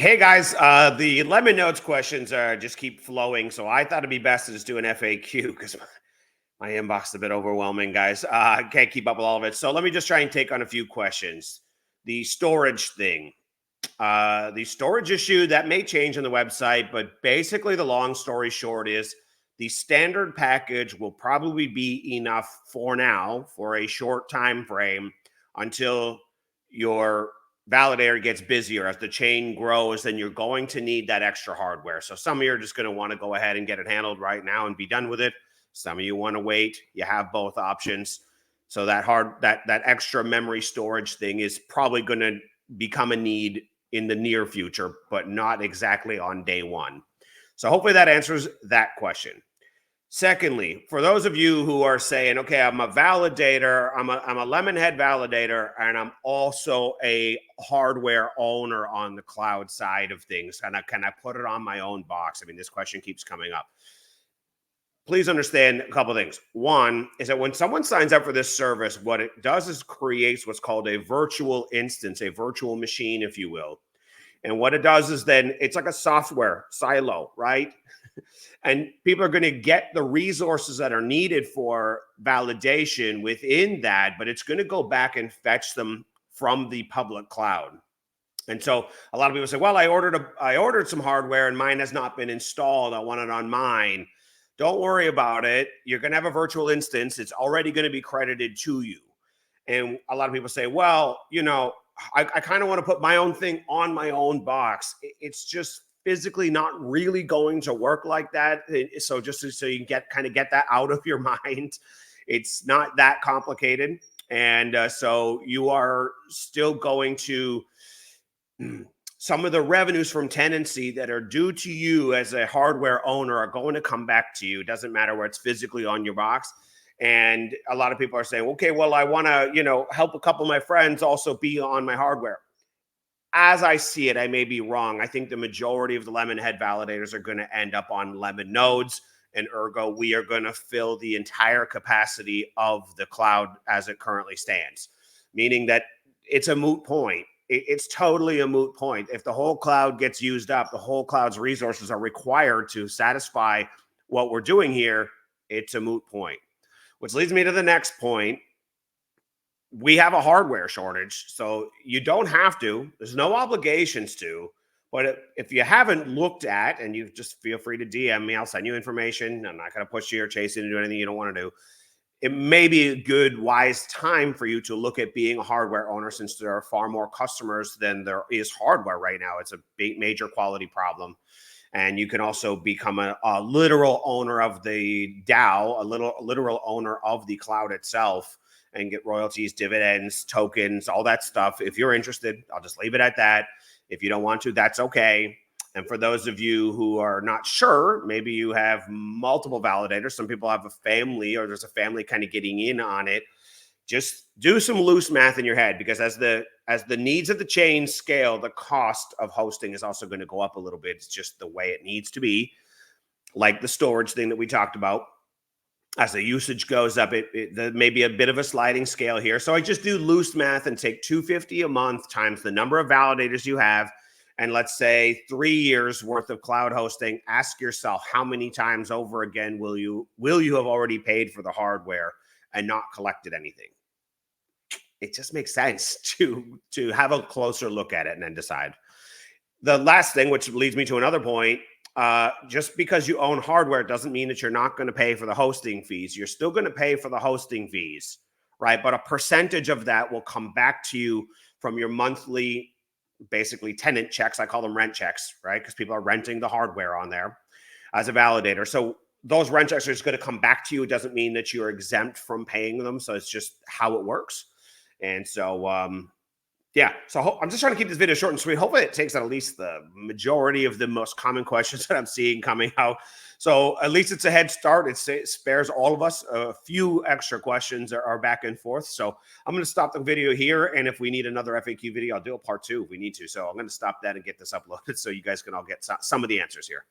Hey guys, the lemon notes questions are just keep flowing, so I thought it'd be best to just do an FAQ because my inbox is a bit overwhelming, guys. I can't keep up with all of it, so let me just try and take on a few questions. The storage thing, the storage issue that may change on the website, but basically the long story short is the standard package will probably be enough for now for a short time frame until your validator gets busier. As the chain grows, then you're going to need that extra hardware. So some of you are just going to want to go ahead and get it handled right now and be done with it. Some of you want to wait. You have both options. So that extra memory storage thing is probably going to become a need in the near future, but not exactly on day one. So hopefully that answers that question. Secondly, for those of you who are saying, okay, I'm a validator, I'm a Lemonhead validator, and I'm also a hardware owner on the cloud side of things. Can I put it on my own box? I mean, this question keeps coming up. Please understand a couple of things. One is that when someone signs up for this service, what it does is creates what's called a virtual instance, a virtual machine, if you will. And what it does is then it's like a software silo, right? And people are going to get the resources that are needed for validation within that, but it's going to go back and fetch them from the public cloud. And so a lot of people say, well, I ordered some hardware and mine has not been installed. I want it on mine. Don't worry about it. You're going to have a virtual instance. It's already going to be credited to you. And a lot of people say, well, I kind of want to put my own thing on my own box. It's just physically not really going to work like that. So just so you can get that out of your mind, it's not that complicated. And so you are still going to some of the revenues from tenancy that are due to you as a hardware owner are going to come back to you. It doesn't matter where it's physically on your box. And a lot of people are saying, okay, well, I want to, help a couple of my friends also be on my hardware. As I see it, I may be wrong. I think the majority of the Lemonhead validators are going to end up on Lemon nodes, and ergo, we are going to fill the entire capacity of the cloud as it currently stands, meaning that it's a moot point. It's totally a moot point. If the whole cloud gets used up, the whole cloud's resources are required to satisfy what we're doing here. It's a moot point, which leads me to the next point. We have a hardware shortage, so you don't have to. There's no obligations to. But if you haven't looked at, and you just feel free to DM me, I'll send you information. I'm not going to push you or chase you to do anything you don't want to do. It may be a good, wise time for you to look at being a hardware owner, since there are far more customers than there is hardware right now. It's a big, major quality problem. And you can also become a literal owner of the DAO, a literal owner of the cloud itself, and get royalties, dividends, tokens, all that stuff. If you're interested, I'll just leave it at that. If you don't want to, that's okay. And for those of you who are not sure, maybe you have multiple validators. Some people have a family, or there's a family kind of getting in on it. Just do some loose math in your head, because as the needs of the chain scale, the cost of hosting is also going to go up a little bit. It's just the way it needs to be, like the storage thing that we talked about. As the usage goes up, there may be a bit of a sliding scale here. So I just do loose math and take $250 a month times the number of validators you have. And let's say 3 years worth of cloud hosting. Ask yourself, how many times over again will you have already paid for the hardware and not collected anything? It just makes sense to have a closer look at it and then decide. The last thing, which leads me to another point, just because you own hardware doesn't mean that you're not going to pay for the hosting fees. You're still going to pay for the hosting fees, right? But a percentage of that will come back to you from your monthly, basically tenant checks. I call them rent checks, right? Because people are renting the hardware on there as a validator. So those rent checks are just going to come back to you. It doesn't mean that you're exempt from paying them. So it's just how it works. And so, yeah, so I'm just trying to keep this video short and sweet. Hopefully it takes at least the majority of the most common questions that I'm seeing coming out. So at least it's a head start. It spares all of us a few extra questions are back and forth. So I'm going to stop the video here. And if we need another FAQ video, I'll do a part 2 if we need to. So I'm going to stop that and get this uploaded so you guys can all get some of the answers here.